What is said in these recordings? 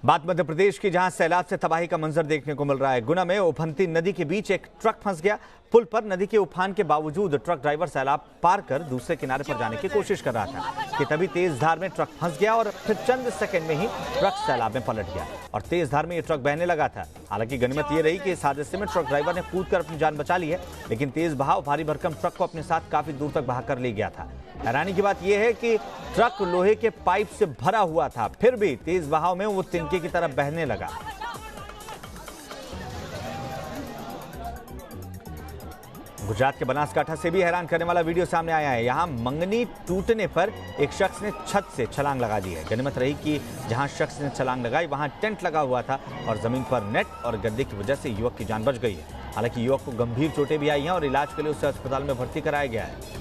बात मध्य प्रदेश की, जहां सैलाब से तबाही का मंजर देखने को मिल रहा है। गुना में उफनती नदी के बीच एक ट्रक फंस गया। पुल पर नदी के उफान के बावजूद ट्रक ड्राइवर सैलाब पार कर दूसरे किनारे पर जाने की कोशिश कर रहा था कि तभी तेज धार में ट्रक फंस गया और फिर चंद सेकंड में ही ट्रक सैलाब में पलट गया और तेज धार में ये ट्रक बहने लगा था। हालांकि गनीमत ये रही कि इस हादसे में ट्रक ड्राइवर ने कूदकर अपनी जान बचा ली है, लेकिन तेज बहाव भारी भरकम ट्रक को अपने साथ काफी दूर तक बहा कर ले गया था। हैरानी की बात यह है कि ट्रक लोहे के पाइप से भरा हुआ था, फिर भी तेज बहाव में वो तिनके की तरफ बहने लगा। गुजरात के बनासकांठा से भी हैरान करने वाला वीडियो सामने आया है। यहां मंगनी टूटने पर एक शख्स ने छत से छलांग लगा दी है। गनीमत रही कि जहां शख्स ने छलांग लगाई वहां टेंट लगा हुआ था और जमीन पर नेट और गद्दे की वजह से युवक की जान बच गई है। हालांकि युवक को गंभीर चोटें भी आई हैं और इलाज के लिए उसे अस्पताल में भर्ती कराया गया है।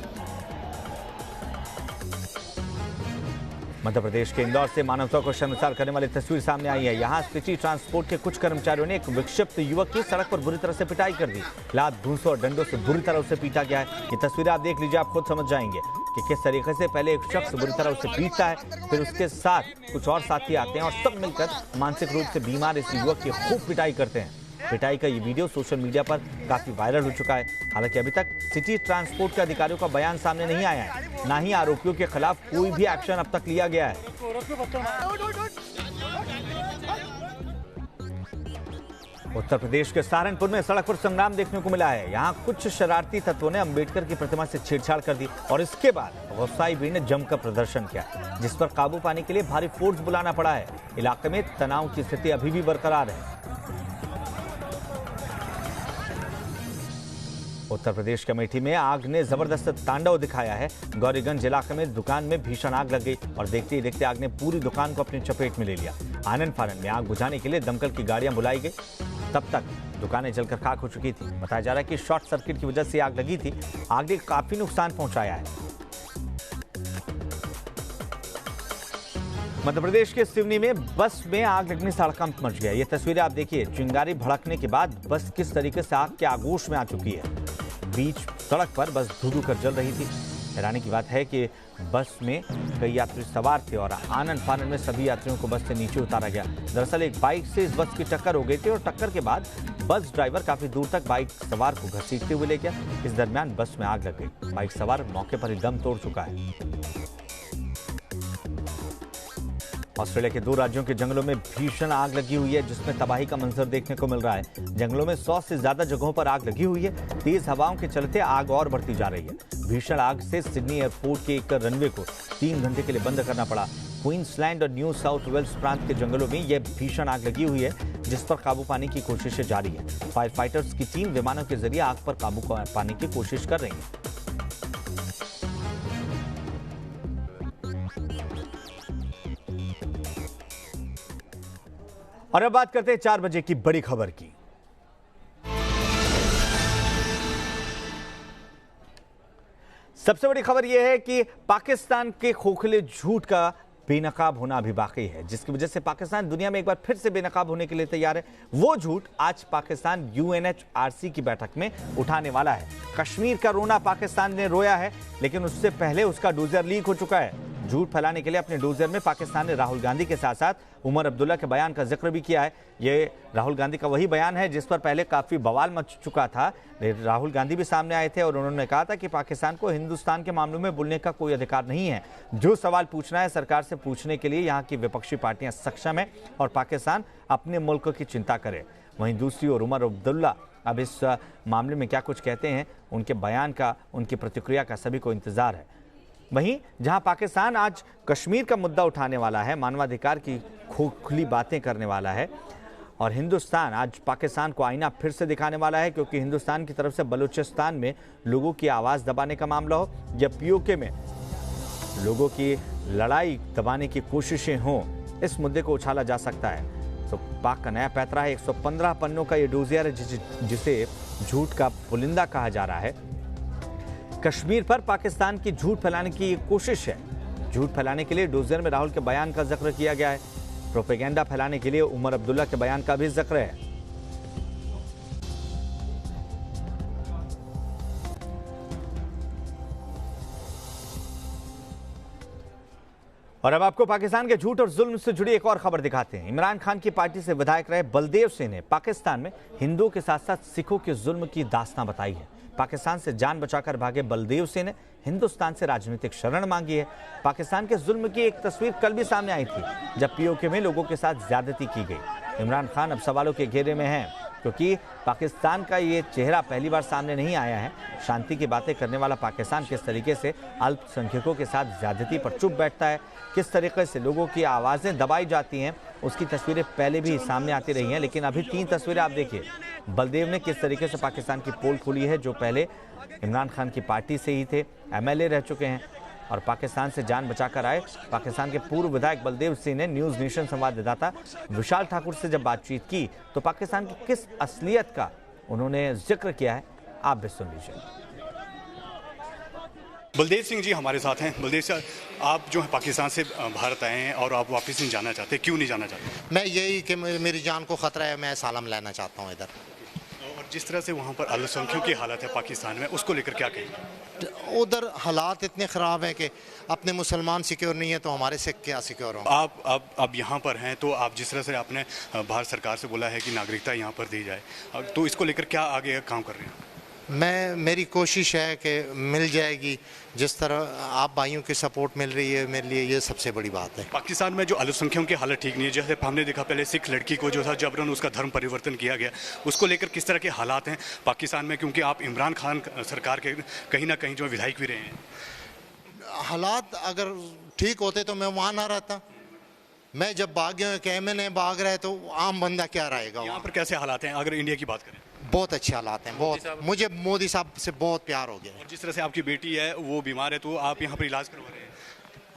मध्य प्रदेश के इंदौर से मानवता को शर्मसार करने वाली तस्वीर सामने आई है। यहां सिटी ट्रांसपोर्ट के कुछ कर्मचारियों ने एक विक्षिप्त युवक की सड़क पर बुरी तरह से पिटाई कर दी। लात, भूसों और डंडों से बुरी तरह उसे पीटा गया है। ये तस्वीरें आप देख लीजिए, आप खुद समझ जाएंगे कि किस तरीके से पहले एक शख्स बुरी तरह उसे पीटता है, फिर उसके साथ कुछ और साथी आते हैं और सब मिलकर मानसिक रूप से बीमार इस युवक की खूब पिटाई करते हैं। पिटाई का ये वीडियो सोशल मीडिया पर काफी वायरल हो चुका है। हालांकि अभी तक सिटी ट्रांसपोर्ट के अधिकारियों का बयान सामने नहीं आया है, ना ही आरोपियों के खिलाफ कोई भी एक्शन अब तक लिया गया है। उत्तर प्रदेश के सहारनपुर में सड़क पर संग्राम देखने को मिला है। यहां कुछ शरारती तत्वों ने अंबेडकर की प्रतिमा से छेड़छाड़ कर दी और इसके बाद गुस्साई भीड़ ने जमकर प्रदर्शन किया, जिस पर काबू पाने के लिए भारी फोर्स बुलाना पड़ा है। इलाके में तनाव की स्थिति अभी भी बरकरार है। उत्तर प्रदेश के अमेठी में आग ने जबरदस्त तांडव दिखाया है। गौरीगंज इलाके में दुकान में भीषण आग लग गई और देखते ही देखते आग ने पूरी दुकान को अपनी चपेट में ले लिया। आनन फानन में आग बुझाने के लिए दमकल की गाड़ियां बुलाई गई। तब तक दुकानें जलकर खाक हो चुकी थी। बताया जा रहा है कि शॉर्ट सर्किट की वजह से आग लगी थी। आग ने काफी नुकसान पहुंचाया है। मध्य प्रदेश के सिवनी में बस में आग लगने से हड़कंप मच गया। ये तस्वीरें आप देखिए, चिंगारी भड़कने के बाद बस किस तरीके से आग के आगोश में आ चुकी है। बीच सड़क पर बस धू-धू कर जल रही थी। हैरानी की बात है कि बस में कई यात्री सवार थे और आनन फानन में सभी यात्रियों को बस से नीचे उतारा गया। दरअसल एक बाइक से इस बस की टक्कर हो गई थी और टक्कर के बाद बस ड्राइवर काफी दूर तक बाइक सवार को घसीटते हुए ले गया। इस दरमियान बस में आग लग गई। बाइक सवार मौके पर ही दम तोड़ चुका है। ऑस्ट्रेलिया के 2 राज्यों के जंगलों में भीषण आग लगी हुई है, जिसमें तबाही का मंजर देखने को मिल रहा है। जंगलों में 100 से ज्यादा जगहों पर आग लगी हुई है। तेज हवाओं के चलते आग और बढ़ती जा रही है। भीषण आग से सिडनी एयरपोर्ट के एक रनवे को 3 घंटे के लिए बंद करना पड़ा। क्वींसलैंड और न्यू साउथ वेल्स प्रांत के जंगलों में यह भीषण आग लगी हुई है, जिस पर काबू पाने की कोशिशें जारी है। फायर फाइटर्स की टीम विमानों के जरिए आग पर काबू पाने की कोशिश कर रही है। और अब बात करते हैं 4 बजे की बड़ी खबर की। सबसे बड़ी खबर यह है कि पाकिस्तान के खोखले झूठ का बेनकाब होना अभी बाकी है, जिसकी वजह से पाकिस्तान दुनिया में एक बार फिर से बेनकाब होने के लिए तैयार है। वो झूठ आज पाकिस्तान UNHRC की बैठक में उठाने वाला है। कश्मीर का रोना पाकिस्तान ने रोया है, लेकिन उससे पहले उसका डोजर लीक हो चुका है। झूठ फैलाने के लिए अपने डोजर में पाकिस्तान ने राहुल गांधी के साथ साथ उमर अब्दुल्ला के बयान का जिक्र भी किया है। ये राहुल गांधी का वही बयान है जिस पर पहले काफी बवाल मच चुका था। राहुल गांधी भी सामने आए थे और उन्होंने कहा था कि पाकिस्तान को हिंदुस्तान के मामलों में बोलने का कोई अधिकार नहीं है। जो सवाल पूछना है सरकार से पूछने के लिए यहाँ की विपक्षी पार्टियां सक्षम है और पाकिस्तान अपने मुल्क की चिंता करे। वहीं दूसरी ओर उमर अब्दुल्ला अब इस मामले में क्या कुछ कहते हैं, उनके बयान का, उनकी प्रतिक्रिया का सभी को इंतजार है। वहीं जहां पाकिस्तान आज कश्मीर का मुद्दा उठाने वाला है, मानवाधिकार की खोखली बातें करने वाला है और हिंदुस्तान आज पाकिस्तान को आईना फिर से दिखाने वाला है, क्योंकि हिंदुस्तान की तरफ से बलूचिस्तान में लोगों की आवाज़ दबाने का मामला हो या POK में लोगों की लड़ाई दबाने की कोशिशें हों, इस मुद्दे को उछाला जा सकता है। तो पाक का नया पैतरा है। 115 पन्नों का ये डोजियर है जिसे झूठ का पुलिंदा कहा जा रहा है। कश्मीर पर पाकिस्तान की झूठ फैलाने की कोशिश है। झूठ फैलाने के लिए डोजियर में राहुल के बयान का जिक्र किया गया है। प्रोपेगेंडा फैलाने के लिए उमर अब्दुल्ला के बयान का भी जिक्र है। और अब आपको पाकिस्तान के झूठ और जुल्म से जुड़ी एक और खबर दिखाते हैं। इमरान खान की पार्टी से विधायक रहे बलदेव सिंह ने पाकिस्तान में हिंदुओं के साथ साथ सिखों के जुल्म की दास्तां बताई है। पाकिस्तान से जान बचाकर भागे बलदेव सिंह ने हिंदुस्तान से राजनीतिक शरण मांगी है। पाकिस्तान के जुल्म की एक तस्वीर कल भी सामने आई थी, जब पीओके में लोगों के साथ ज्यादती की गई। इमरान खान अब सवालों के घेरे में हैं, क्योंकि पाकिस्तान का ये चेहरा पहली बार सामने नहीं आया है। शांति की बातें करने वाला पाकिस्तान किस तरीके से अल्पसंख्यकों के साथ ज्यादती पर चुप बैठता है, किस तरीके से लोगों की आवाज़ें दबाई जाती हैं, उसकी तस्वीरें पहले भी सामने आती रही हैं। लेकिन अभी 3 तस्वीरें आप देखिए। बलदेव ने किस तरीके से पाकिस्तान की पोल खोली है, जो पहले इमरान खान की पार्टी से ही थे, MLA रह चुके हैं और पाकिस्तान से जान बचाकर आए। पाकिस्तान के पूर्व विधायक बलदेव सिंह ने न्यूज़ नेशन संवाददाता विशाल ठाकुर से जब बातचीत की तो पाकिस्तान की किस असलियत का उन्होंने जिक्र किया है, आप भी सुन लीजिए। बलदेव सिंह जी हमारे साथ हैं। बलदेव सर, आप जो है पाकिस्तान से भारत आए हैं और आप वापस नहीं जाना चाहते, क्यों नहीं जाना चाहते? मैं यही कि मेरी जान को ख़तरा है, मैं सालम लेना चाहता हूँ इधर। और जिस तरह से वहाँ पर अल्पसंख्यकों की हालत है पाकिस्तान में, उसको लेकर क्या कहेंगे? उधर हालात इतने ख़राब हैं कि अपने मुसलमान सिक्योर नहीं है तो हमारे सिख क्या सिक्योर हों। आप यहाँ पर हैं तो आप जिस तरह से आपने भारत सरकार से बोला है कि नागरिकता यहाँ पर दी जाए, तो इसको लेकर क्या आगे काम कर रहे हैं? मेरी कोशिश है कि मिल जाएगी। जिस तरह आप भाइयों की सपोर्ट मिल रही है मेरे लिए ये सबसे बड़ी बात है। पाकिस्तान में जो अल्पसंख्यकों की हालत ठीक नहीं है, जैसे हमने देखा पहले सिख लड़की को जो था जबरन उसका धर्म परिवर्तन किया गया, उसको लेकर किस तरह के हालात हैं पाकिस्तान में? क्योंकि आप इमरान खान सरकार के कहीं ना कहीं जो विधायक भी रहे हैं। हालात अगर ठीक होते तो मैं वहाँ ना रहता। मैं जब भाग गया कि MLA भाग रहा है तो आम बंदा क्या रहेगा? यहाँ पर कैसे हालात हैं अगर इंडिया की बात करें? बहुत अच्छे हालात हैं, बहुत। मुझे मोदी साहब से बहुत प्यार हो गया। और जिस तरह से आपकी बेटी है वो बीमार है, तो आप यहाँ पर इलाज करवा रहे हैं?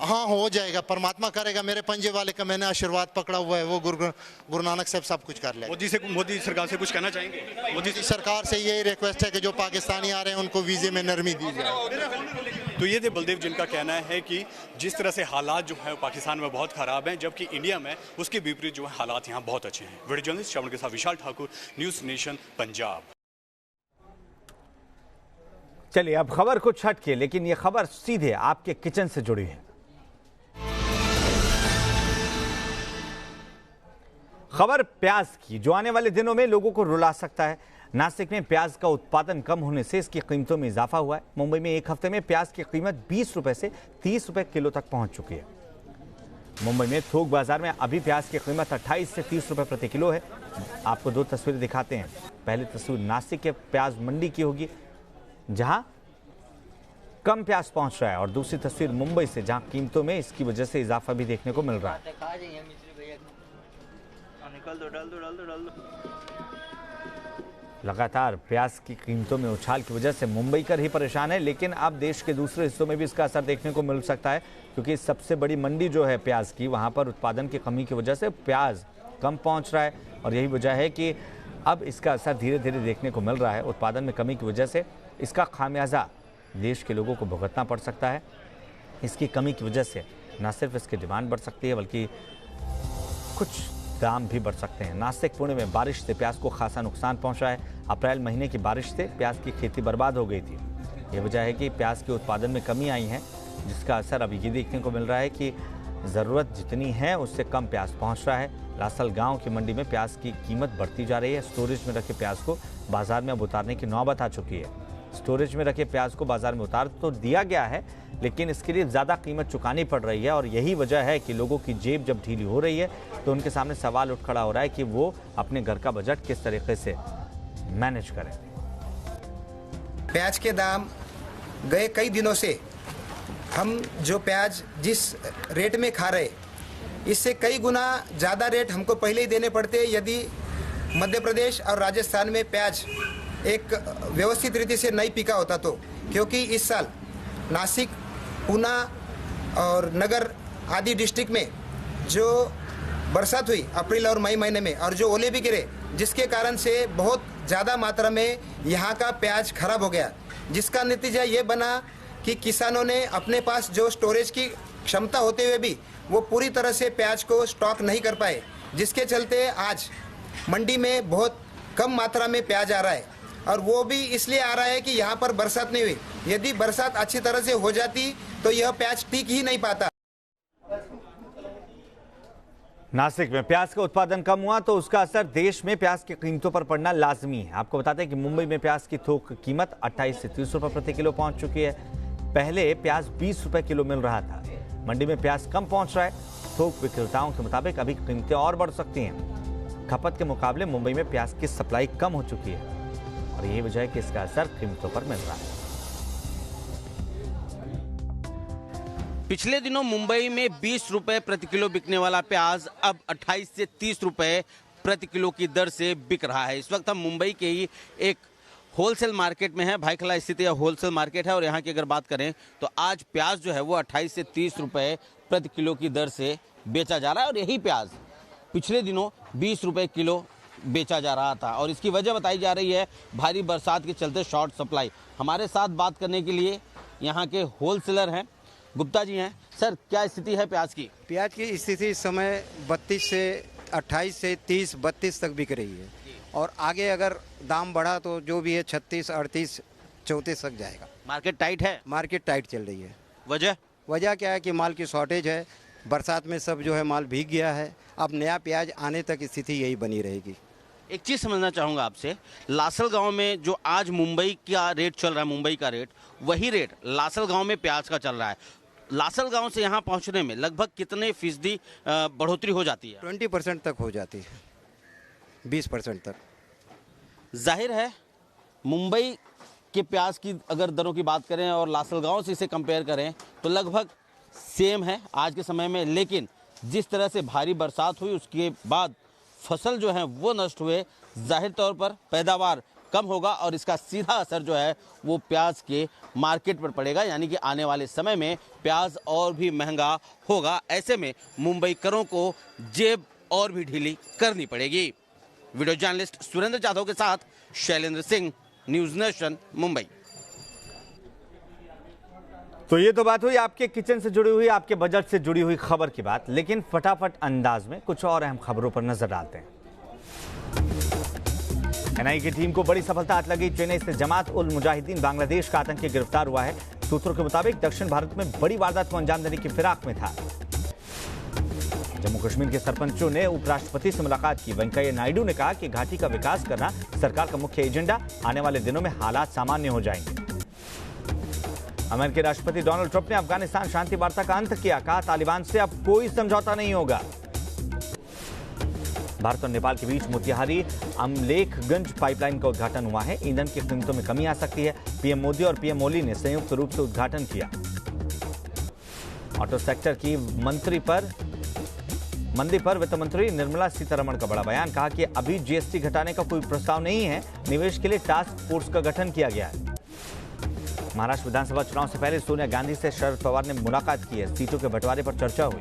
हाँ, हो जाएगा, परमात्मा करेगा। मेरे पंजे वाले का मैंने आशीर्वाद पकड़ा हुआ है, वो गुरु नानक साहब सब कुछ कर ले। मोदी सरकार से कुछ कहना चाहेंगे? मोदी सरकार से यही रिक्वेस्ट है कि जो पाकिस्तानी आ रहे हैं उनको वीज़े में नरमी दी जाए। तो ये थे बलदेव, जिनका कहना है कि जिस तरह से हालात जो है पाकिस्तान में बहुत ख़राब हैं, जबकि इंडिया में उसके विपरीत जो है हालात यहाँ बहुत अच्छे हैं। वीडियो जर्नलिस्ट श्रवण के साथ विशाल ठाकुर, न्यूज़ नेशन पंजाब। चलिए अब खबर कुछ हटके, लेकिन ये खबर सीधे आपके किचन से जुड़ी है। खबर प्याज की, जो आने वाले दिनों में लोगों को रुला सकता है। नासिक में प्याज का उत्पादन कम होने से इसकी कीमतों में इजाफा हुआ है। मुंबई में एक हफ्ते में प्याज की कीमत 20 रुपए से 30 रुपए किलो तक पहुंच चुकी है। मुंबई में थोक बाजार में अभी प्याज की कीमत 28 से 30 रुपए प्रति किलो है। आपको 2 तस्वीरें दिखाते हैं। पहली तस्वीर नासिक के प्याज मंडी की होगी, जहां कम प्याज पहुंच रहा है, और दूसरी तस्वीर मुंबई से, जहां कीमतों में इसकी वजह से इजाफा भी देखने को मिल रहा है। लगातार प्याज की कीमतों में उछाल की वजह से मुंबई कर ही परेशान है, लेकिन अब देश के दूसरे हिस्सों में भी इसका असर देखने को मिल सकता है, क्योंकि सबसे बड़ी मंडी जो है प्याज की, वहां पर उत्पादन की कमी की वजह से प्याज कम पहुंच रहा है। और यही वजह है कि अब इसका असर धीरे धीरे देखने को मिल रहा है। उत्पादन में कमी की वजह से इसका खामियाजा देश के लोगों को भुगतना पड़ सकता है। इसकी कमी की वजह से न सिर्फ इसकी डिमांड बढ़ सकती है, बल्कि कुछ दाम भी बढ़ सकते हैं। नासिक पुणे में बारिश से प्याज को खासा नुकसान पहुंचा है। अप्रैल महीने की बारिश से प्याज की खेती बर्बाद हो गई थी। ये वजह है कि प्याज के उत्पादन में कमी आई है, जिसका असर अभी ये देखने को मिल रहा है कि ज़रूरत जितनी है उससे कम प्याज पहुंच रहा है। लासल गांव की मंडी में प्याज की कीमत बढ़ती जा रही है। स्टोरेज में रखे प्याज को बाजार में अब उतारने की नौबत आ चुकी है। स्टोरेज में रखे प्याज को बाजार में उतार तो दिया गया है, लेकिन इसके लिए ज़्यादा कीमत चुकानी पड़ रही है। और यही वजह है कि लोगों की जेब जब ढीली हो रही है तो उनके सामने सवाल उठ खड़ा हो रहा है कि वो अपने घर का बजट किस तरीके से मैनेज करें। प्याज के दाम गए कई दिनों से हम जो प्याज जिस रेट में खा रहे, इससे कई गुना ज़्यादा रेट हमको पहले ही देने पड़ते यदि मध्य प्रदेश और राजस्थान में प्याज एक व्यवस्थित रीति से नहीं पिका होता तो। क्योंकि इस साल नासिक, पूना और नगर आदि डिस्ट्रिक्ट में जो बरसात हुई अप्रैल और मई महीने में, और जो ओले भी गिरे, जिसके कारण से बहुत ज़्यादा मात्रा में यहाँ का प्याज खराब हो गया, जिसका नतीजा ये बना कि किसानों ने अपने पास जो स्टोरेज की क्षमता होते हुए भी वो पूरी तरह से प्याज को स्टॉक नहीं कर पाए, जिसके चलते आज मंडी में बहुत कम मात्रा में प्याज आ रहा है। और वो भी इसलिए आ रहा है कि यहाँ पर बरसात नहीं हुई। यदि बरसात अच्छी तरह से हो जाती तो यह प्याज टिक ही नहीं पाता। नासिक में प्याज का उत्पादन कम हुआ तो उसका असर देश में प्याज की कीमतों पर पड़ना लाजमी है। आपको बताते हैं कि मुंबई में प्याज की थोक कीमत 28 से 30 रुपए प्रति किलो पहुंच चुकी है। पहले प्याज 20 रुपए किलो मिल रहा था। मंडी में प्याज कम पहुंच रहा है। थोक विक्रेताओं के मुताबिक अभी कीमतें और बढ़ सकती हैं। खपत के मुकाबले मुंबई में प्याज की सप्लाई कम हो चुकी है और यही वजह है कि इसका असर कीमतों पर मिल रहा है। पिछले दिनों मुंबई में 20 रुपए प्रति किलो बिकने वाला प्याज अब 28 से 30 रुपए प्रति किलो की दर से बिक रहा है। इस वक्त हम मुंबई के ही एक होलसेल मार्केट में है। भाईखला स्थित यह होलसेल मार्केट है और यहाँ की अगर बात करें तो आज प्याज जो है वो 28 से 30 रुपए प्रति किलो की दर से बेचा जा रहा है और यही प्याज पिछले दिनों 20 रुपए किलो बेचा जा रहा था और इसकी वजह बताई जा रही है भारी बरसात के चलते शॉर्ट सप्लाई। हमारे साथ बात करने के लिए यहाँ के होलसेलर हैं, गुप्ता जी हैं। सर, क्या स्थिति है प्याज की? प्याज की स्थिति इस समय 32 से 28 से 30 32 तक बिक रही है और आगे अगर दाम बढ़ा तो जो भी है 36 38 34 तक जाएगा। मार्केट टाइट है? मार्केट टाइट चल रही है। वजह क्या है कि माल की शॉर्टेज है। बरसात में सब जो है माल भीग गया है। अब नया प्याज आने तक स्थिति यही बनी रहेगी। एक चीज़ समझना चाहूँगा आपसे, लासल गांव में जो आज मुंबई का रेट चल रहा है, मुंबई का रेट, वही रेट लासल गांव में प्याज का चल रहा है। लासल गांव से यहाँ पहुँचने में लगभग कितने फीसदी बढ़ोतरी हो जाती है? 20% तक हो जाती है, 20% तक। जाहिर है मुंबई के प्याज की अगर दरों की बात करें और लासल गांव से इसे कंपेयर करें तो लगभग सेम है आज के समय में, लेकिन जिस तरह से भारी बरसात हुई उसके बाद फसल जो है वो नष्ट हुए, जाहिर तौर पर पैदावार कम होगा और इसका सीधा असर जो है वो प्याज के मार्केट पर पड़ेगा, यानी कि आने वाले समय में प्याज और भी महंगा होगा। ऐसे में मुंबईकरों को जेब और भी ढीली करनी पड़ेगी। वीडियो जर्नलिस्ट सुरेंद्र जाधव के साथ शैलेंद्र सिंह, न्यूज नेशन, मुंबई। तो ये तो बात हुई आपके किचन से जुड़ी हुई, आपके बजट से जुड़ी हुई खबर की बात, लेकिन फटाफट अंदाज में कुछ और अहम खबरों पर नजर डालते हैं। एनआईए की टीम को बड़ी सफलता हाथ लगी। चेन्नई से जमात उल मुजाहिदीन बांग्लादेश का आतंकी गिरफ्तार हुआ है। सूत्रों के मुताबिक दक्षिण भारत में बड़ी वारदात को अंजाम देने की फिराक में था। जम्मू कश्मीर के सरपंचों ने उपराष्ट्रपति से मुलाकात की। वेंकैया नायडू ने कहा कि घाटी का विकास करना सरकार का मुख्य एजेंडा, आने वाले दिनों में हालात सामान्य हो जाएंगे। अमेरिकी राष्ट्रपति डोनाल्ड ट्रंप ने अफगानिस्तान शांति वार्ता का अंत किया। कहा तालिबान से अब कोई समझौता नहीं होगा। भारत और नेपाल के बीच मोतिहारी अमलेखगंज पाइपलाइन का उद्घाटन हुआ है। ईंधन की कीमतों में कमी आ सकती है। पीएम मोदी और पीएम ओली ने संयुक्त रूप से उद्घाटन किया। ऑटो सेक्टर की मंदी पर वित्त मंत्री निर्मला सीतारमण का बड़ा बयान। कहा कि अभी जीएसटी घटाने का कोई प्रस्ताव नहीं है। निवेश के लिए टास्क फोर्स का गठन किया गया है। महाराष्ट्र विधानसभा चुनाव से पहले सोनिया गांधी से शरद पवार ने मुलाकात की है। सीटों के बंटवारे पर चर्चा हुई।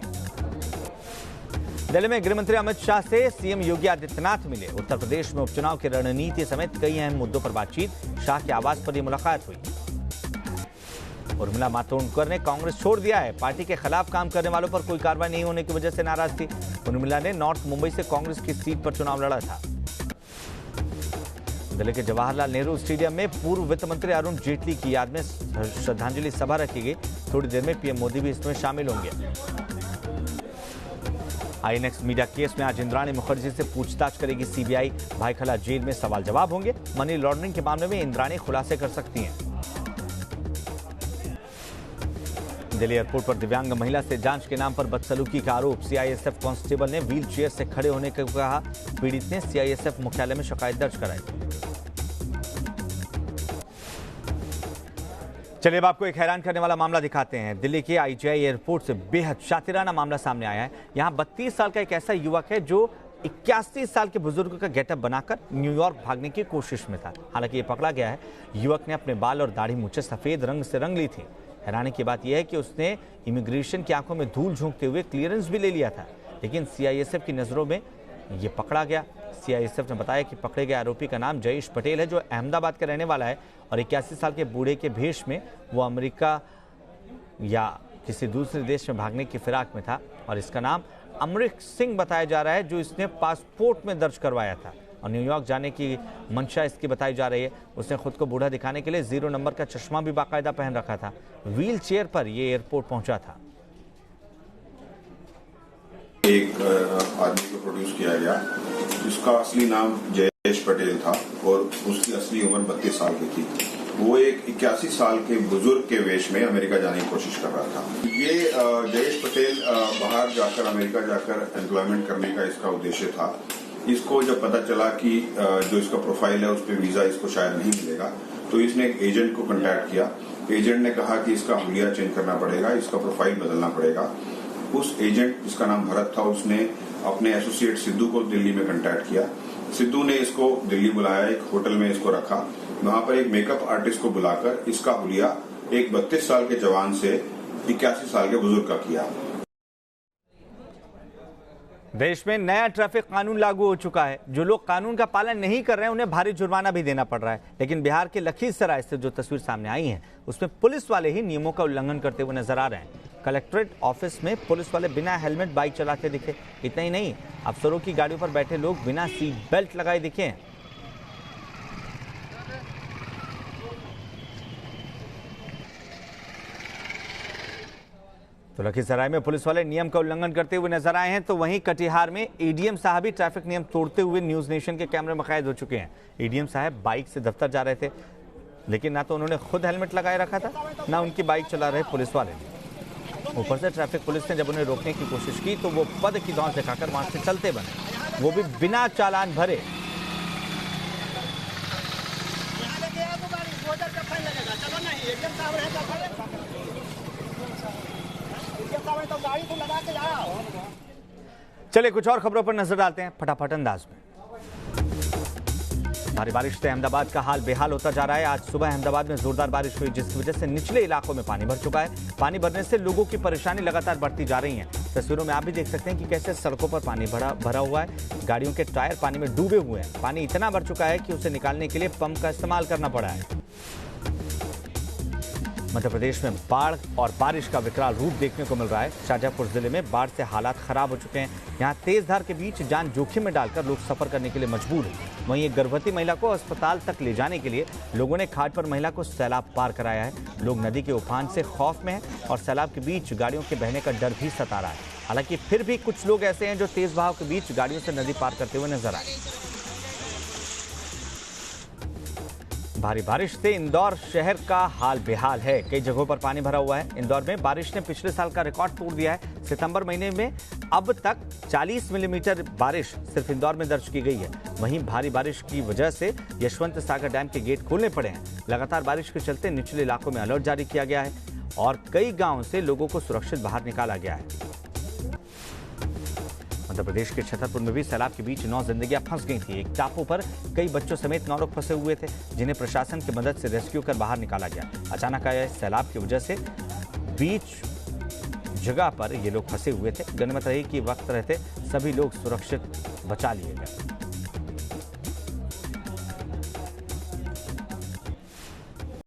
दिल्ली में गृहमंत्री अमित शाह से सीएम योगी आदित्यनाथ मिले। उत्तर प्रदेश में उपचुनाव की रणनीति समेत कई अहम मुद्दों पर बातचीत। शाह के आवास पर यह मुलाकात हुई। उर्मिला मातोंडकर ने कांग्रेस छोड़ दिया है। पार्टी के खिलाफ काम करने वालों पर कोई कार्रवाई नहीं होने की वजह से नाराज थी। उर्मिला ने नॉर्थ मुंबई से कांग्रेस की सीट पर चुनाव लड़ा था। दिल्ली के जवाहरलाल नेहरू स्टेडियम में पूर्व वित्त मंत्री अरुण जेटली की याद में श्रद्धांजलि सभा रखी गई। थोड़ी देर में पीएम मोदी भी इसमें शामिल होंगे। आईएनएक्स मीडिया केस में आज इंद्राणी मुखर्जी से पूछताछ करेगी सीबीआई। भाईखला जेल में सवाल जवाब होंगे। मनी लॉन्ड्रिंग के मामले में इंद्राणी खुलासे कर सकती हैं। दिल्ली एयरपोर्ट पर दिव्यांग महिला से जांच के नाम पर बदसलूकी का आरोप। सीआईएसएफ कांस्टेबल ने व्हील चेयर से खड़े होने को कहा। पीड़ित ने सीआईएसएफ मुख्यालय में शिकायत दर्ज कराई। चलिए अब आपको एक हैरान करने वाला मामला दिखाते हैं। दिल्ली के आईजीआई एयरपोर्ट से बेहद शातिराना मामला सामने आया है। यहाँ 32 साल का एक ऐसा युवक है जो 81 साल के बुजुर्ग का गेटअप बनाकर न्यूयॉर्क भागने की कोशिश में था। हालांकि ये पकड़ा गया है। युवक ने अपने बाल और दाढ़ी मूछें सफेद रंग से रंग ली थी। हैरानी की बात यह है कि उसने इमिग्रेशन की आंखों में धूल झोंकते हुए क्लियरेंस भी ले लिया था, लेकिन सीआईएसएफ की नजरों में ये पकड़ा गया। सीआईएसएफ ने बताया कि पकड़े गए आरोपी का नाम जयेश पटेल है, जो अहमदाबाद का रहने वाला है और 81 साल के बूढ़े के भेष में वो अमेरिका या किसी दूसरे देश में भागने की फिराक में था और इसका नाम अमरीक सिंह बताया जा रहा है, जो इसने पासपोर्ट में दर्ज करवाया था और न्यूयॉर्क जाने की मंशा इसकी बताई जा रही है। उसने खुद को बूढ़ा दिखाने के लिए 0 नंबर का चश्मा भी बाकायदा पहन रखा था। व्हील चेयर पर यह एयरपोर्ट पहुंचा था। एक आदमी को प्रोड्यूस किया गया जिसका असली नाम जयेश पटेल था और उसकी असली उम्र 32 साल की थी। वो एक 81 साल के बुजुर्ग के वेश में अमेरिका जाने की कोशिश कर रहा था। ये जयेश पटेल बाहर जाकर अमेरिका जाकर एम्प्लॉयमेंट करने का इसका उद्देश्य था। इसको जब पता चला कि जो इसका प्रोफाइल है उस पर वीजा इसको शायद नहीं मिलेगा, तो इसने एक एजेंट को कांटेक्ट किया। एजेंट ने कहा कि इसका हुलिया चेंज करना पड़ेगा, इसका प्रोफाइल बदलना पड़ेगा। उस एजेंट जिसका नाम भरत था उसने अपने एसोसिएट सिद्धू को दिल्ली में कांटेक्ट किया। सिद्धू ने इसको दिल्ली बुलाया, एक होटल में इसको रखा। वहां पर एक मेकअप आर्टिस्ट को बुलाकर इसका हुलिया एक 32 साल के जवान से 81 साल के बुजुर्ग का किया। देश में नया ट्रैफिक कानून लागू हो चुका है। जो लोग कानून का पालन नहीं कर रहे हैं उन्हें भारी जुर्माना भी देना पड़ रहा है। लेकिन बिहार के लखीसराय से जो तस्वीर सामने आई है उसमें पुलिस वाले ही नियमों का उल्लंघन करते हुए नजर आ रहे हैं। कलेक्ट्रेट ऑफिस में पुलिस वाले बिना हेलमेट बाइक चलाते दिखे। इतना ही नहीं, अफसरों की गाड़ियों पर बैठे लोग बिना सीट बेल्ट लगाए दिखे हैं। तो लखीसराय में पुलिस वाले नियम का उल्लंघन करते हुए नजर आए हैं, तो वहीं कटिहार में एडीएम साहब ही ट्रैफिक नियम तोड़ते हुए न्यूज नेशन के कैमरे में कैद हो चुके हैं। एडीएम साहब बाइक से दफ्तर जा रहे थे, लेकिन ना तो उन्होंने खुद हेलमेट लगाए रखा था, ना उनकी बाइक चला रहे पुलिस वाले ने। ऊपर से ट्रैफिक पुलिस ने जब उन्हें रोकने की कोशिश की तो वो पद की दौड़ दिखाकर वहां से चलते बने, वो भी बिना चालान भरे। चलिए कुछ और खबरों पर नजर डालते हैं फटाफट अंदाज में। भारी बारिश से अहमदाबाद का हाल बेहाल होता जा रहा है। आज सुबह अहमदाबाद में जोरदार बारिश हुई, जिसकी वजह से निचले इलाकों में पानी भर चुका है। पानी भरने से लोगों की परेशानी लगातार बढ़ती जा रही है। तस्वीरों में आप भी देख सकते हैं कि कैसे सड़कों पर पानी भरा हुआ है। गाड़ियों के टायर पानी में डूबे हुए हैं। पानी इतना भर चुका है कि उसे निकालने के लिए पंप का इस्तेमाल करना पड़ा है। मध्य प्रदेश में बाढ़ और बारिश का विकराल रूप देखने को मिल रहा है। शाहजहांपुर जिले में बाढ़ से हालात खराब हो चुके हैं। यहाँ तेज धार के बीच जान जोखिम में डालकर लोग सफर करने के लिए मजबूर हैं। वहीं एक गर्भवती महिला को अस्पताल तक ले जाने के लिए लोगों ने घाट पर महिला को सैलाब पार कराया है। लोग नदी के उफान से खौफ में हैं और सैलाब के बीच गाड़ियों के बहने का डर भी सता रहा है। हालांकि फिर भी कुछ लोग ऐसे हैं जो तेज बहाव के बीच गाड़ियों से नदी पार करते हुए नजर आए। भारी बारिश से इंदौर शहर का हाल बेहाल है। कई जगहों पर पानी भरा हुआ है। इंदौर में बारिश ने पिछले साल का रिकॉर्ड तोड़ दिया है। सितंबर महीने में अब तक 40 मिलीमीटर बारिश सिर्फ इंदौर में दर्ज की गई है। वहीं भारी बारिश की वजह से यशवंत सागर डैम के गेट खोलने पड़े हैं। लगातार बारिश के चलते निचले इलाकों में अलर्ट जारी किया गया है और कई गांवों से लोगों को सुरक्षित बाहर निकाला गया है। मध्य प्रदेश के छतरपुर में भी सैलाब के बीच 9 जिंदगियां फंस गई थी। एक टापू पर कई बच्चों समेत 9 लोग फंसे हुए थे, जिन्हें प्रशासन की मदद से रेस्क्यू कर बाहर निकाला गया। अचानक आए सैलाब की वजह से बीच जगह पर ये लोग फंसे हुए थे। गनीमत रही कि वक्त रहते सभी लोग सुरक्षित बचा लिए गए।